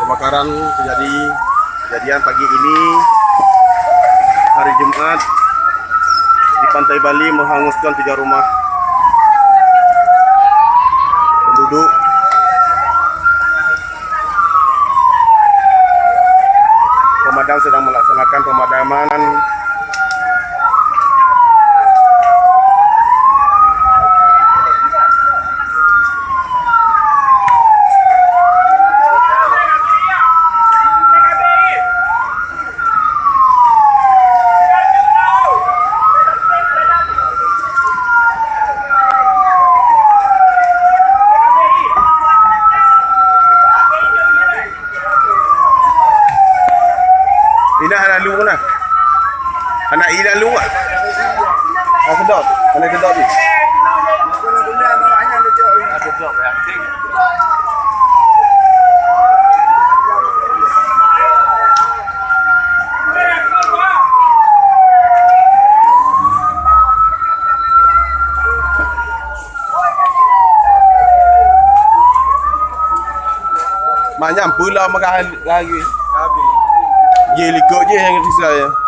Kebakaran kejadian pagi ini hari Jumat di Pantai Bali menghanguskan 3 rumah penduduk. Pemadam sedang melaksanakan pemadaman. Ina lalu mana? Anak ina lalu ah. Nak sedot. Mana sedot ni? Banyak pula makan lagi. Ye likut je yang di saya.